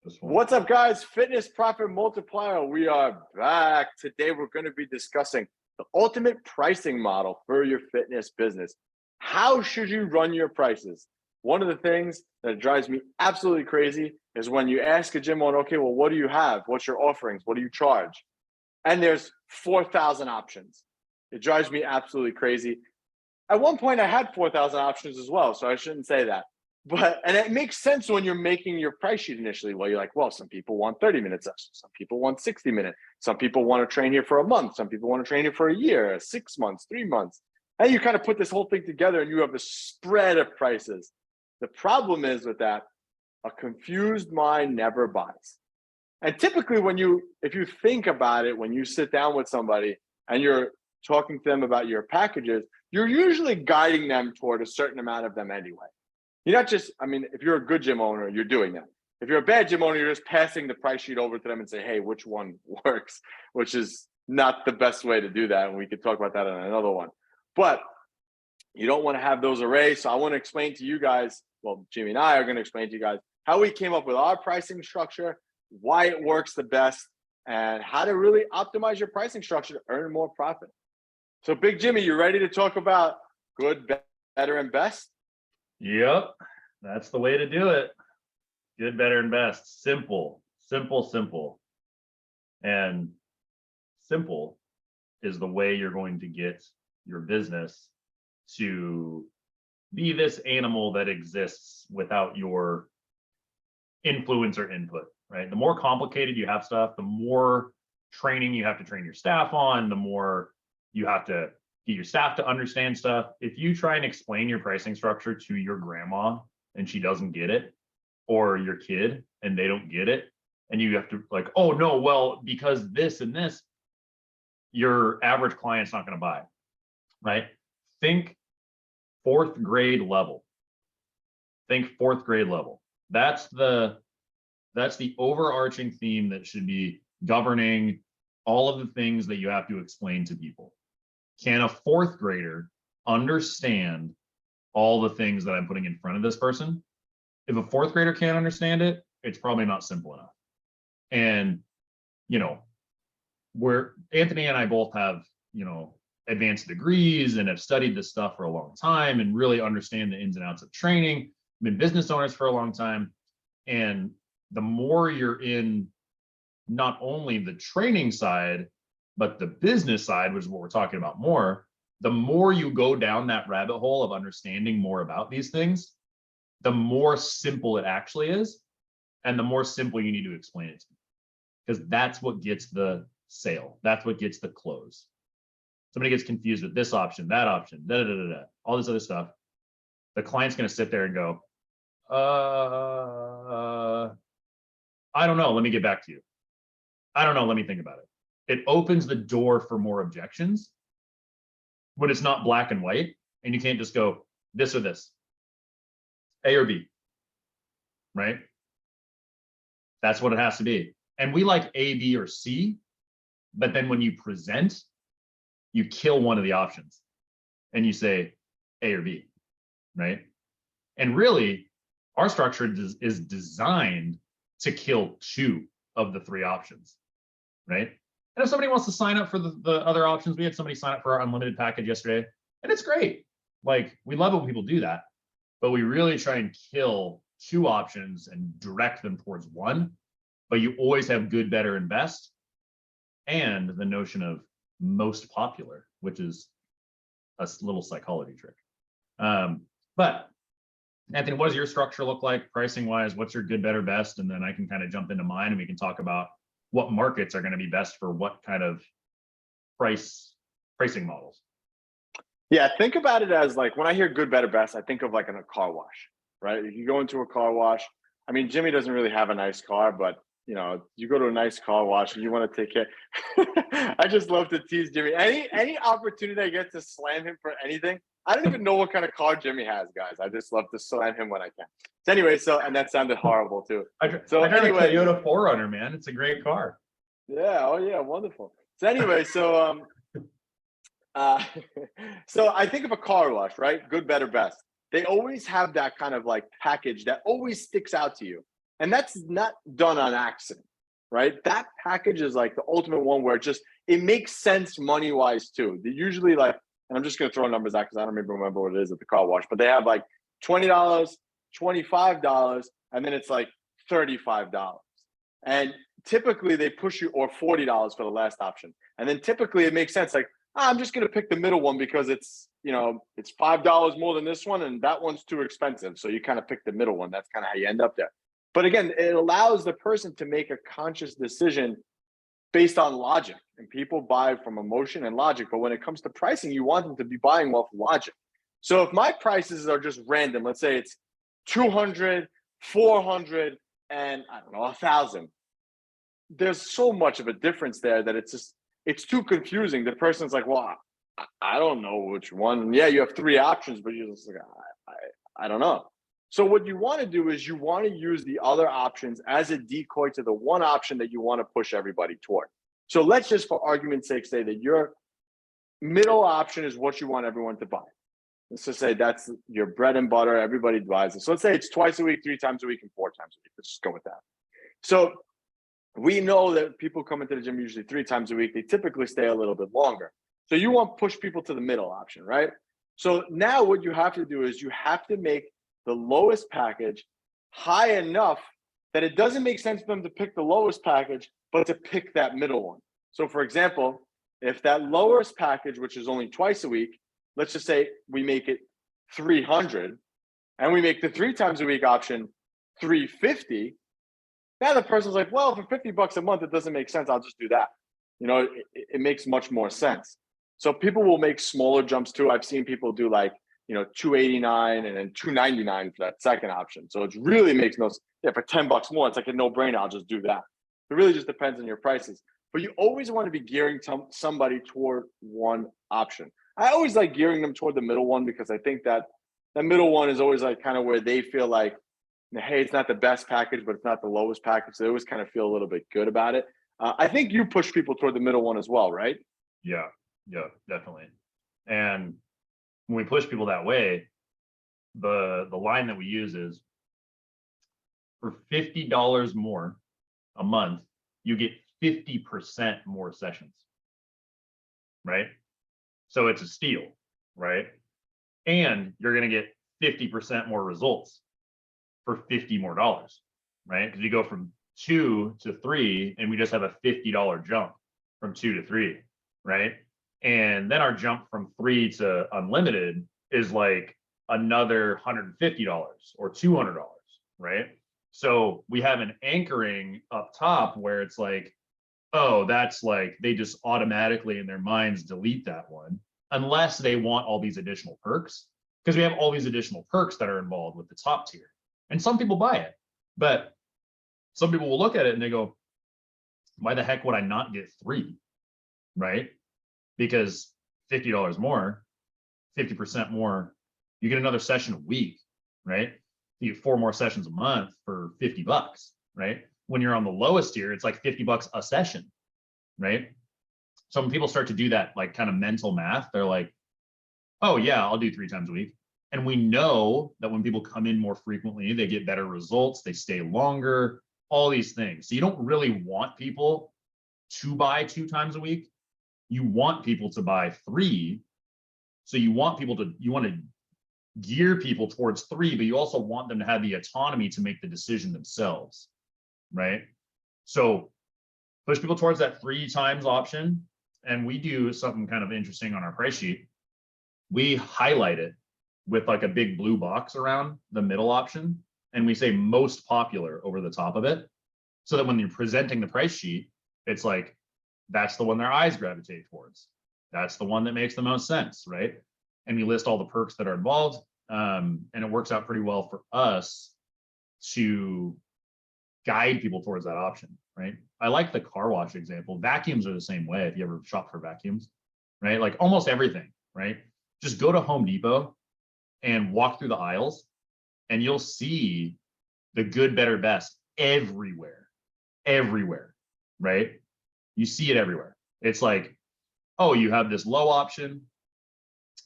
This one. What's up, guys? Fitness Profit Multiplier. We are back. Today, we're going to be discussing the ultimate pricing model for your fitness business. How should you run your prices? One of the things that drives me absolutely crazy is when you ask a gym owner, okay, well, what do you have? What's your offerings? What do you charge? And there's 4,000 options. It drives me absolutely crazy. At one point, I had 4,000 options as well, so I shouldn't say that. And it makes sense when you're making your price sheet initially. Well, you're like, well, some people want 30-minute sessions. Some people want 60-minute. Some people want to train here for a month. Some people want to train here for a year, 6 months, 3 months. And you kind of put this whole thing together and you have a spread of prices. The problem is with that, a confused mind never buys. And typically if you think about it, when you sit down with somebody and you're talking to them about your packages, you're usually guiding them toward a certain amount of them anyway. You're not just, if you're a good gym owner, you're doing that. If you're a bad gym owner, you're just passing the price sheet over to them and say, hey, which one works, which is not the best way to do that. And we could talk about that on another one. But you don't want to have those arrays. So I want to explain to you guys, well, Jimmy and I are going to explain to you guys how we came up with our pricing structure, why it works the best, and how to really optimize your pricing structure to earn more profit. So Big Jimmy, you ready to talk about good, better, and best? Yep, that's the way to do it. Good, better, and best. Simple. And simple is the way you're going to get your business to be this animal that exists without your influence or input, right? The more complicated you have stuff, the more training you have to train your staff on, the more you have to get your staff to understand stuff. If you try and explain your pricing structure to your grandma and she doesn't get it, or your kid and they don't get it, and you have to like, oh no, well, because this and this, your average client's not going to buy, right? Think fourth grade level. That's the overarching theme that should be governing all of the things that you have to explain to people. Can a fourth grader understand all the things that I'm putting in front of this person? If a fourth grader can't understand it, it's probably not simple enough. And, where Anthony and I both have, advanced degrees and have studied this stuff for a long time and really understand the ins and outs of training, been business owners for a long time. And the more you're in not only the training side, but the business side, which is what we're talking about more, the more you go down that rabbit hole of understanding more about these things, the more simple it actually is, and the more simple you need to explain it to them. Because that's what gets the sale. That's what gets the close. Somebody gets confused with this option, that option, all this other stuff. The client's going to sit there and go, I don't know. Let me get back to you. I don't know. Let me think about it. It opens the door for more objections when it's not black and white, and you can't just go this or this, A or B, right? That's what it has to be. And we like A, B, or C, but then when you present, you kill one of the options and you say A or B, right? And really, our structure is designed to kill 2 of the 3 options, right? And if somebody wants to sign up for the other options, we had somebody sign up for our unlimited package yesterday, and it's great. Like, we love it when people do that, but we really try and kill 2 options and direct them towards 1. But you always have good, better, and best, and the notion of most popular, which is a little psychology trick. But Anthony, what does your structure look like pricing wise? What's your good, better, best? And then I can kind of jump into mine and we can talk about what markets are going to be best for what kind of pricing models. Yeah, think about it as like, when I hear good, better, best, I think of like in a car wash, right? If you go into a car wash, Jimmy doesn't really have a nice car, but you go to a nice car wash and you want to take care. I just love to tease Jimmy. Any opportunity I get to slam him for anything. I don't even know what kind of car Jimmy has, guys. I just love to slam him when I can. So anyway, and that sounded horrible too. I drive a Toyota 4Runner, man. It's a great car. Yeah. Oh yeah. Wonderful. So anyway, so I think of a car wash, right? Good, better, best. They always have that kind of like package that always sticks out to you. And that's not done on accident, right? That package is like the ultimate one where it makes sense money-wise too. They usually like, and I'm just gonna throw numbers out because I don't even remember what it is at the car wash, but they have like $20, $25, and then it's like $35. And typically they push you, or $40 for the last option. And then typically it makes sense, like, I'm just gonna pick the middle one because it's $5 more than this one, and that one's too expensive. So you kind of pick the middle one. That's kind of how you end up there. But again, it allows the person to make a conscious decision based on logic, and people buy from emotion and logic. But when it comes to pricing, you want them to be buying off logic. So if my prices are just random, let's say it's 200, 400, and I don't know, 1,000. There's so much of a difference there that it's too confusing. The person's like, well, I don't know which one. Yeah, you have 3 options, but you're just like, I don't know. So what you want to do is you want to use the other options as a decoy to the one option that you want to push everybody toward. So let's just, for argument's sake, say that your middle option is what you want everyone to buy. Let's just say that's your bread and butter. Everybody buys it. So let's say it's twice a week, 3 times a week, and 4 times a week. Let's just go with that. So we know that people come into the gym usually 3 times a week. They typically stay a little bit longer. So you want to push people to the middle option, right? So now what you have to do is you have to make the lowest package high enough that it doesn't make sense for them to pick the lowest package, but to pick that middle one. So for example, if that lowest package, which is only twice a week, let's just say we make it 300, and we make the 3 times a week option 350. Now the person's like, well, for $50 a month, it doesn't make sense. I'll just do that. It makes much more sense. So people will make smaller jumps too. I've seen people do like, $289 and then $299 for that second option. So it really makes no sense. Yeah, for $10 more, it's like a no-brainer. I'll just do that. It really just depends on your prices. But you always want to be gearing somebody toward one option. I always like gearing them toward the middle one because I think that middle one is always like kind of where they feel like, hey, it's not the best package, but it's not the lowest package. So they always kind of feel a little bit good about it. I think you push people toward the middle one as well, right? Yeah, definitely. And when we push people that way, the line that we use is, for $50 more a month, you get 50% more sessions, right? So it's a steal, right? And you're going to get 50% more results for $50 more, right? Because you go from 2 to 3, and we just have a $50 jump from 2 to 3, right? And then our jump from 3 to unlimited is like another $150 or $200, right? So we have an anchoring up top where it's like, oh, that's like, they just automatically in their minds delete that one, unless they want all these additional perks, because we have all these additional perks that are involved with the top tier. And some people buy it, but some people will look at it and they go, why the heck would I not get 3, right? Because $50 more, 50% more, you get another session a week, right? You get 4 more sessions a month for $50, right? When you're on the lowest tier, it's like $50 a session, right? So when people start to do that, like kind of mental math, they're like, oh yeah, I'll do 3 times a week. And we know that when people come in more frequently, they get better results, they stay longer, all these things. So you don't really want people to buy 2 times a week. You want people to buy 3. So you want to gear people towards 3, but you also want them to have the autonomy to make the decision themselves, right? So push people towards that 3 times option. And we do something kind of interesting on our price sheet. We highlight it with like a big blue box around the middle option, and we say most popular over the top of it, so that when you're presenting the price sheet, it's like, that's the one their eyes gravitate towards. That's the one that makes the most sense, right? And we list all the perks that are involved, and it works out pretty well for us to guide people towards that option, right? I like the car wash example. Vacuums are the same way if you ever shop for vacuums, right? Like almost everything, right? Just go to Home Depot and walk through the aisles, and you'll see the good, better, best everywhere, right? You see it everywhere. It's like, oh, you have this low option,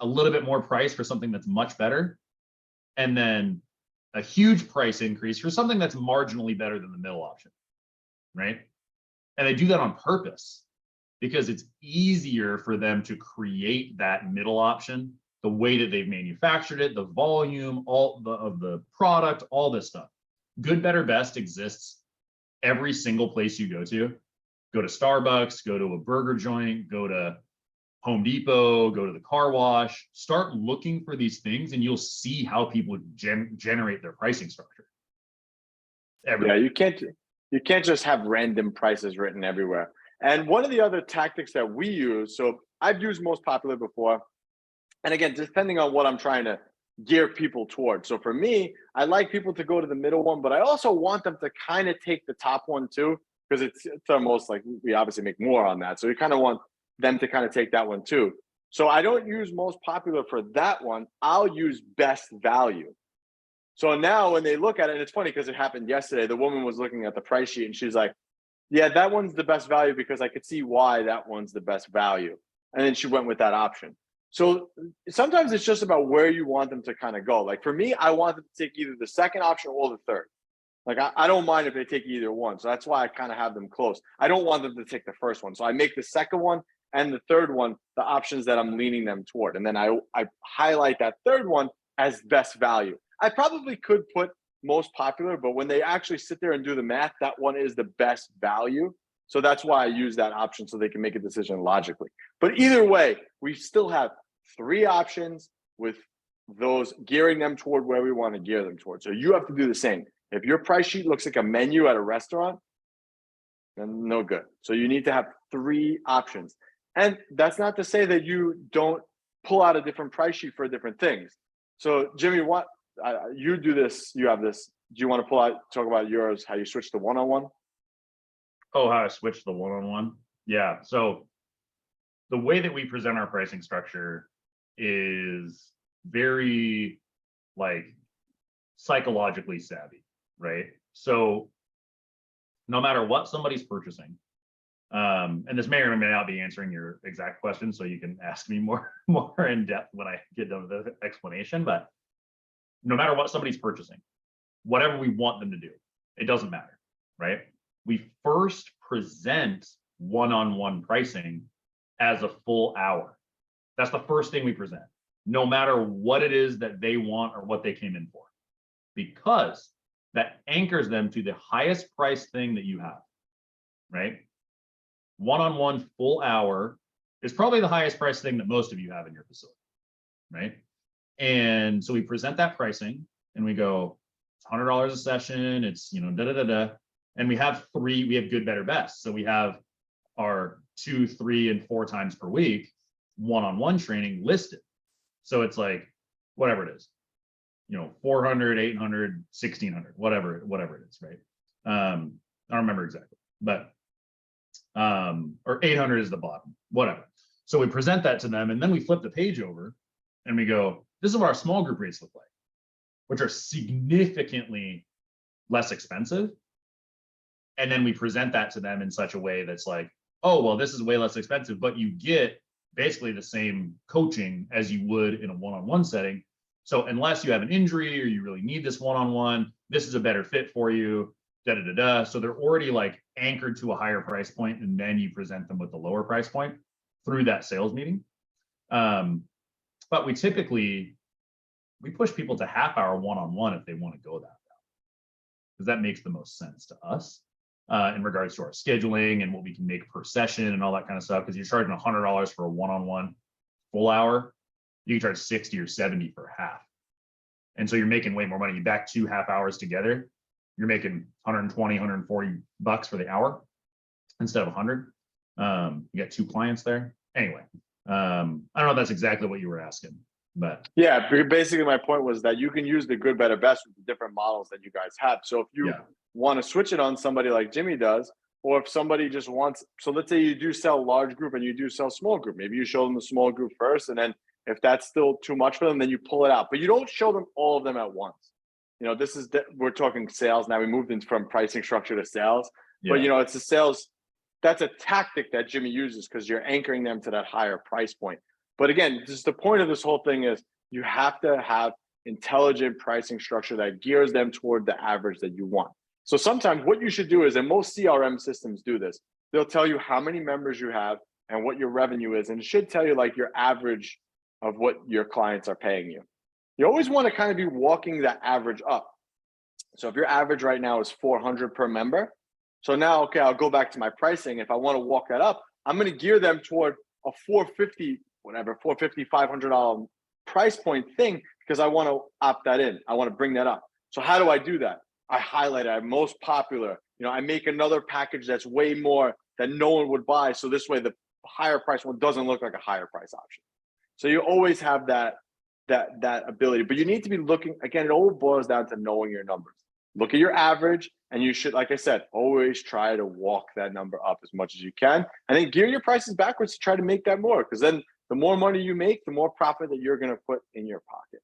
a little bit more price for something that's much better, and then a huge price increase for something that's marginally better than the middle option, right? And they do that on purpose because it's easier for them to create that middle option, the way that they've manufactured it, the volume, of the product, all this stuff. Good, better, best exists every single place you go to. Go to Starbucks, go to a burger joint, go to Home Depot, go to the car wash, start looking for these things and you'll see how people generate their pricing structure. Yeah, you can't just have random prices written everywhere. And one of the other tactics that we use, so I've used Most Popular before. And again, depending on what I'm trying to gear people towards. So for me, I like people to go to the middle one, but I also want them to kind of take the top one too, because it's our most, like, we obviously make more on that. So we kind of want them to kind of take that one too. So I don't use Most Popular for that one. I'll use best value. So now when they look at it, and it's funny because it happened yesterday, the woman was looking at the price sheet and she's like, yeah, that one's the best value because I could see why that one's the best value. And then she went with that option. So sometimes it's just about where you want them to kind of go. Like for me, I want them to take either the second option or the third. Like I don't mind if they take either one. So that's why I kind of have them close. I don't want them to take the first one. So I make the second one and the third one the options that I'm leaning them toward. And then I highlight that third one as best value. I probably could put Most Popular, but when they actually sit there and do the math, that one is the best value. So that's why I use that option so they can make a decision logically. But either way, we still have 3 options with those gearing them toward where we want to gear them toward. So you have to do the same. If your price sheet looks like a menu at a restaurant, then no good. So you need to have 3 options. And that's not to say that you don't pull out a different price sheet for different things. So Jimmy, what you do this, you have this. Do you want to talk about yours, how you switch to one-on-one? Oh, how I switch the one-on-one? Yeah. So the way that we present our pricing structure is very like psychologically savvy, right? So no matter what somebody's purchasing, and this may or may not be answering your exact question, so you can ask me more in depth when I get done with the explanation, but no matter what somebody's purchasing, whatever we want them to do, it doesn't matter, right? We first present one-on-one pricing as a full hour. That's the first thing we present, no matter what it is that they want or what they came in for, because that anchors them to the highest price thing that you have, right? One-on-one full hour is probably the highest price thing that most of you have in your facility, right? And so we present that pricing and we go, it's $100 a session. It's, and we have good, better, best. So we have our 2, 3, and 4 times per week one-on-one training listed. So it's like, whatever it is, 400, 800, 1600, whatever it is, right? I don't remember exactly, but, or 800 is the bottom, whatever. So we present that to them and then we flip the page over and we go, this is what our small group rates look like, which are significantly less expensive. And then we present that to them in such a way that's like, oh, well, this is way less expensive, but you get basically the same coaching as you would in a one-on-one setting. So unless you have an injury or you really need this one-on-one, this is a better fit for you, So they're already like anchored to a higher price point, and then you present them with the lower price point through that sales meeting. But we push people to half-hour one-on-one if they want to go that route, because that makes the most sense to us in regards to our scheduling and what we can make per session and all that kind of stuff. Because you're charging $100 for a one-on-one full hour, you can charge 60 or 70 for half, and so you're making way more money. You back 2 half hours together, you're making 120, 140 bucks for the hour instead of 100. You got 2 clients there. Anyway, I don't know if that's exactly what you were asking, but yeah, basically my point was that you can use the good, better, best with the different models that you guys have. So if you want to switch it on somebody like Jimmy does, or if somebody just wants, so let's say you do sell large group and you do sell small group, maybe you show them the small group first, and then if that's still too much for them, then you pull it out, but you don't show them all of them at once. We're talking sales now. We moved into from pricing structure to sales, but it's a sales. That's a tactic that Jimmy uses because you're anchoring them to that higher price point. But again, just the point of this whole thing is you have to have intelligent pricing structure that gears them toward the average that you want. So sometimes what you should do is, and most CRM systems do this, they'll tell you how many members you have and what your revenue is. And it should tell you like your average of what your clients are paying you. You always want to kind of be walking that average up. So if your average right now is 400 per member, so now, okay, I'll go back to my pricing. If I want to walk that up, I'm going to gear them toward a 450, whatever, $450, $500 price point thing, because I want to opt that in. I want to bring that up. So how do I do that? I highlight it. I'm most popular. You know, I make another package that's way more that no one would buy. So this way, the higher price one doesn't look like a higher price option. So you always have that ability, but you need to be looking, again, it all boils down to knowing your numbers. Look at your average, and you should, like I said, always try to walk that number up as much as you can, and then gear your prices backwards to try to make that more, because then the more money you make, the more profit that you're going to put in your pocket.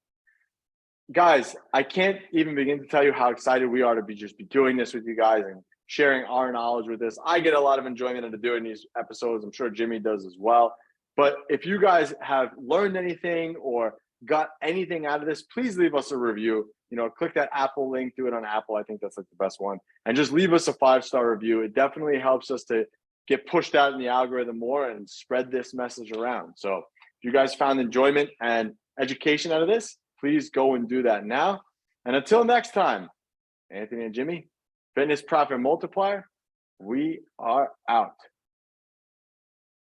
Guys, I can't even begin to tell you how excited we are to be doing this with you guys and sharing our knowledge with this. I get a lot of enjoyment out of doing these episodes. I'm sure Jimmy does as well. But if you guys have learned anything or got anything out of this, please leave us a review. You know, click that Apple link, do it on Apple. I think that's like the best one. And just leave us a 5-star review. It definitely helps us to get pushed out in the algorithm more and spread this message around. So if you guys found enjoyment and education out of this, please go and do that now. And until next time, Anthony and Jimmy, Fitness Profit Multiplier, we are out.